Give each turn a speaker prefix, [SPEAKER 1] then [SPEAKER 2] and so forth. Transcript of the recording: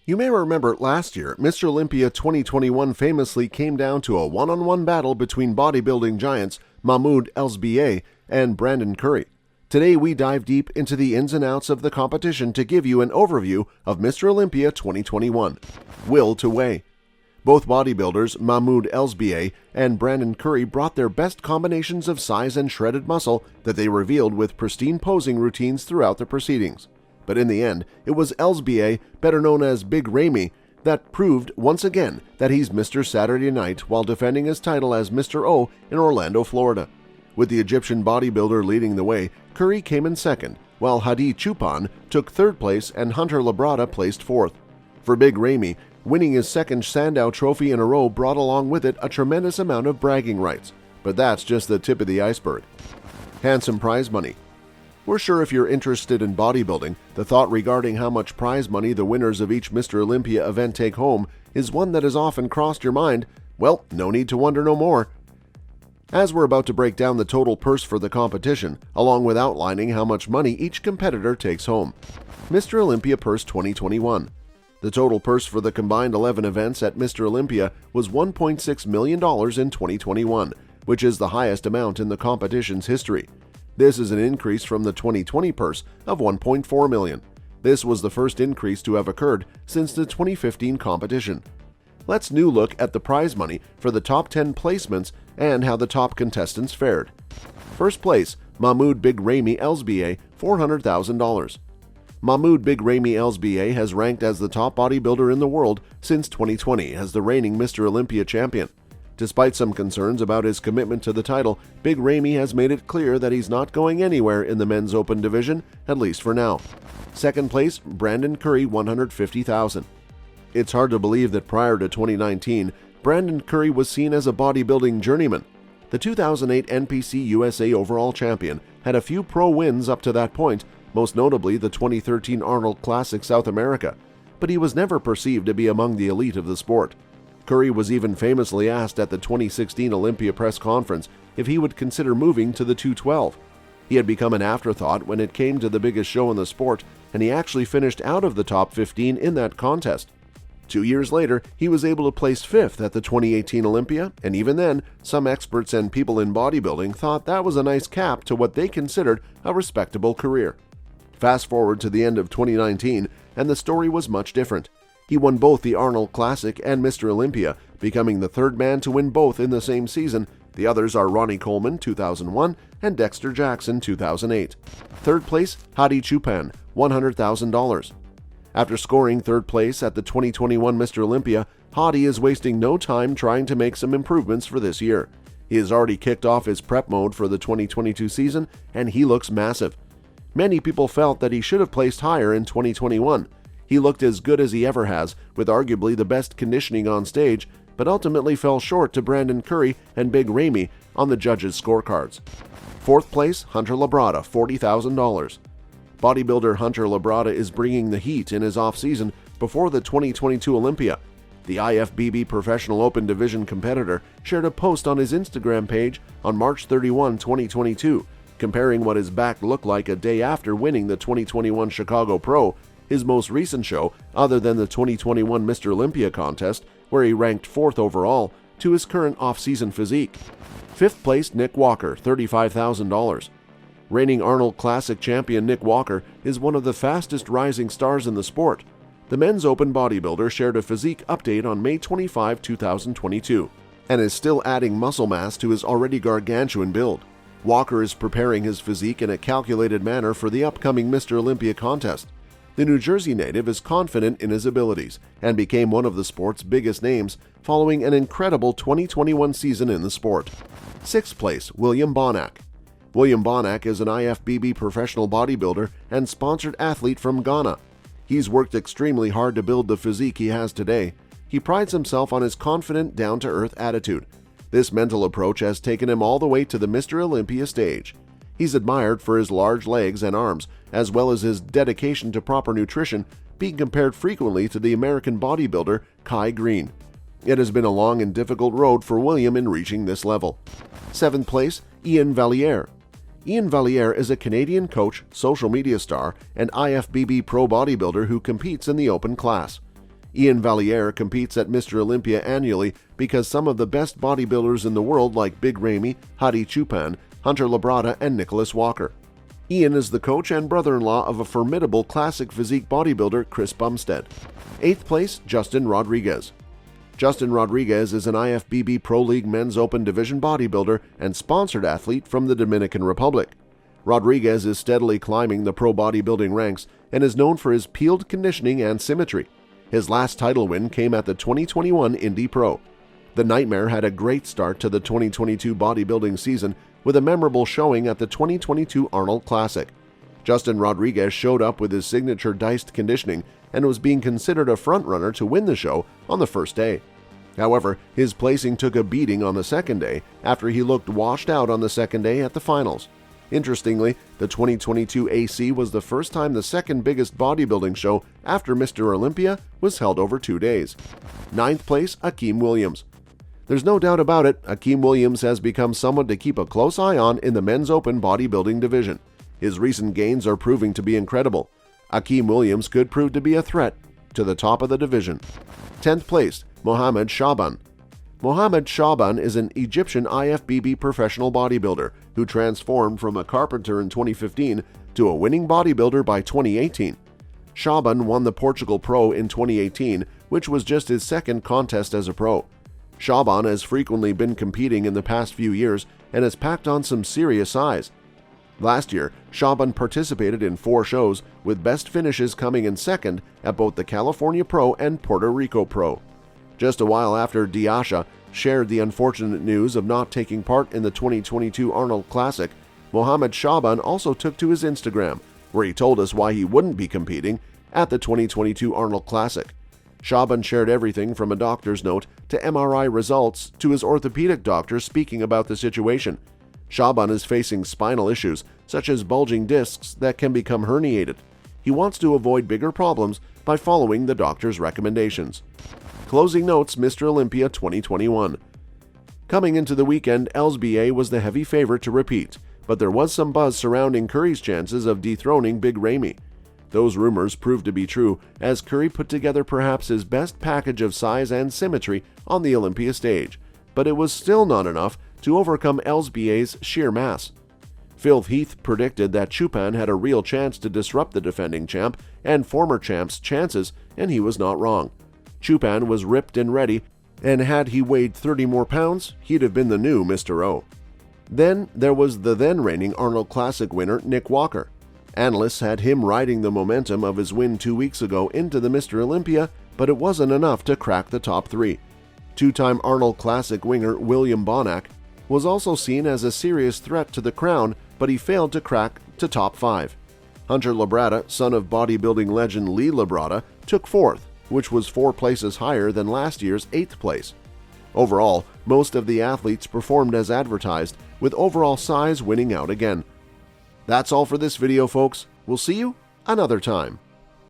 [SPEAKER 1] You may remember last year, Mr. Olympia 2021 famously came down to a one-on-one battle between bodybuilding giants Mamdouh Elssbiay and Brandon Curry. Today we dive deep into the ins and outs of the competition to give you an overview of Mr. Olympia 2021. Will to weigh. Both bodybuilders, Mamdouh Elssbiay and Brandon Curry, brought their best combinations of size and shredded muscle that they revealed with pristine posing routines throughout the proceedings. But in the end, it was Elssbiay, better known as Big Ramy, that proved once again that he's Mr. Saturday Night while defending his title as Mr. O in Orlando, Florida. With the Egyptian bodybuilder leading the way, Curry came in second, while Hadi Choopan took third place and Hunter Labrada placed fourth. For Big Ramy, winning his second Sandow Trophy in a row brought along with it a tremendous amount of bragging rights. But that's just the tip of the iceberg. Handsome prize money. We're sure if you're interested in bodybuilding, the thought regarding how much prize money the winners of each Mr. Olympia event take home is one that has often crossed your mind. Well, no need to wonder no more. As we're about to break down the total purse for the competition, along with outlining how much money each competitor takes home. Mr. Olympia Purse 2021. The total purse for the combined 11 events at Mr. Olympia was $1.6 million in 2021, which is the highest amount in the competition's history. This is an increase from the 2020 purse of $1.4 million. This was the first increase to have occurred since the 2015 competition. Let's now look at the prize money for the top 10 placements and how the top contestants fared. First place, Mamdouh Big Ramy Elssbiay, $400,000. Mamdouh Big Ramy Elssbiay has ranked as the top bodybuilder in the world since 2020 as the reigning Mr. Olympia champion. Despite some concerns about his commitment to the title, Big Ramy has made it clear that he's not going anywhere in the men's open division, at least for now. Second place, Brandon Curry, $150,000. It's hard to believe that prior to 2019, Brandon Curry was seen as a bodybuilding journeyman. The 2008 NPC USA Overall champion had a few pro wins up to that point, most notably the 2013 Arnold Classic South America, but he was never perceived to be among the elite of the sport. Curry was even famously asked at the 2016 Olympia press conference if he would consider moving to the 212. He had become an afterthought when it came to the biggest show in the sport, and he actually finished out of the top 15 in that contest. 2 years later, he was able to place fifth at the 2018 Olympia, and even then, some experts and people in bodybuilding thought that was a nice cap to what they considered a respectable career. Fast forward to the end of 2019, and the story was much different. He won both the Arnold Classic and Mr. Olympia, becoming the third man to win both in the same season. The others are Ronnie Coleman, 2001, and Dexter Jackson, 2008. Third place, Hadi Choopan, $100,000. After scoring third place at the 2021 Mr. Olympia, Hadi is wasting no time trying to make some improvements for this year. He has already kicked off his prep mode for the 2022 season, and he looks massive. Many people felt that he should have placed higher in 2021. He looked as good as he ever has, with arguably the best conditioning on stage, but ultimately fell short to Brandon Curry and Big Ramy on the judges' scorecards. Fourth place, Hunter Labrada, $40,000. Bodybuilder Hunter Labrada is bringing the heat in his off-season before the 2022 Olympia. The IFBB Professional Open Division competitor shared a post on his Instagram page on March 31, 2022, comparing what his back looked like a day after winning the 2021 Chicago Pro, his most recent show other than the 2021 Mr. Olympia contest, where he ranked fourth overall, to his current off-season physique. Fifth place, Nick Walker, $35,000. Reigning Arnold Classic champion Nick Walker is one of the fastest rising stars in the sport. The men's open bodybuilder shared a physique update on May 25, 2022, and is still adding muscle mass to his already gargantuan build. Walker is preparing his physique in a calculated manner for the upcoming Mr. Olympia contest. The New Jersey native is confident in his abilities and became one of the sport's biggest names following an incredible 2021 season in the sport. Sixth place, William Bonac. William Bonac is an IFBB professional bodybuilder and sponsored athlete from Ghana. He's worked extremely hard to build the physique he has today. He prides himself on his confident, down-to-earth attitude. This mental approach has taken him all the way to the Mr. Olympia stage. He's admired for his large legs and arms, as well as his dedication to proper nutrition, being compared frequently to the American bodybuilder Kai Green. It has been a long and difficult road for William in reaching this level. Seventh place, Ian Valliere. Ian Valliere is a Canadian coach, social media star, and IFBB pro bodybuilder who competes in the open class. Ian Valliere competes at Mr. Olympia annually because some of the best bodybuilders in the world like Big Ramy, Hadi Choopan, Hunter Labrada, and Nicholas Walker. Ian is the coach and brother-in-law of a formidable classic physique bodybuilder, Chris Bumstead. 8th place, Justin Rodriguez. Justin Rodriguez is an IFBB Pro League Men's Open Division bodybuilder and sponsored athlete from the Dominican Republic. Rodriguez is steadily climbing the pro bodybuilding ranks and is known for his peeled conditioning and symmetry. His last title win came at the 2021 Indy Pro. The Nightmare had a great start to the 2022 bodybuilding season with a memorable showing at the 2022 Arnold Classic. Justin Rodriguez showed up with his signature diced conditioning and was being considered a frontrunner to win the show on the first day. However, his placing took a beating on the second day after he looked washed out on the second day at the finals. Interestingly, the 2022 AC was the first time the second biggest bodybuilding show after Mr. Olympia was held over 2 days. 9th place, Akeem Williams. There's no doubt about it, Akeem Williams has become someone to keep a close eye on in the men's open bodybuilding division. His recent gains are proving to be incredible. Akeem Williams could prove to be a threat to the top of the division. 10th place, Mohamed Shaban. Mohamed Shaban is an Egyptian IFBB professional bodybuilder who transformed from a carpenter in 2015 to a winning bodybuilder by 2018. Shaban won the Portugal Pro in 2018, which was just his second contest as a pro. Shaban has frequently been competing in the past few years and has packed on some serious size. Last year, Shaban participated in 4 shows, with best finishes coming in second at both the California Pro and Puerto Rico Pro. Just a while after Diasha shared the unfortunate news of not taking part in the 2022 Arnold Classic, Mohamed Shaban also took to his Instagram, where he told us why he wouldn't be competing at the 2022 Arnold Classic. Shaban shared everything from a doctor's note to MRI results to his orthopedic doctor speaking about the situation. Shaban is facing spinal issues such as bulging discs that can become herniated. He wants to avoid bigger problems by following the doctor's recommendations. Closing notes, Mr. Olympia 2021. Coming into the weekend, Elssbiay was the heavy favorite to repeat, but there was some buzz surrounding Curry's chances of dethroning Big Ramy. Those rumors proved to be true, as Curry put together perhaps his best package of size and symmetry on the Olympia stage, but it was still not enough to overcome Elssbiay's sheer mass. Phil Heath predicted that Choopan had a real chance to disrupt the defending champ and former champ's chances, and he was not wrong. Choopan was ripped and ready, and had he weighed 30 more pounds, he'd have been the new Mr. O. Then there was the then-reigning Arnold Classic winner, Nick Walker. Analysts had him riding the momentum of his win 2 weeks ago into the Mr. Olympia, but it wasn't enough to crack the top 3. Two-time Arnold Classic winner William Bonac was also seen as a serious threat to the crown, but he failed to crack to top 5. Hunter Labrada, son of bodybuilding legend Lee Labrada, took 4th, which was 4 places higher than last year's 8th place. Overall, most of the athletes performed as advertised, with overall size winning out again. That's all for this video, folks. We'll see you another time.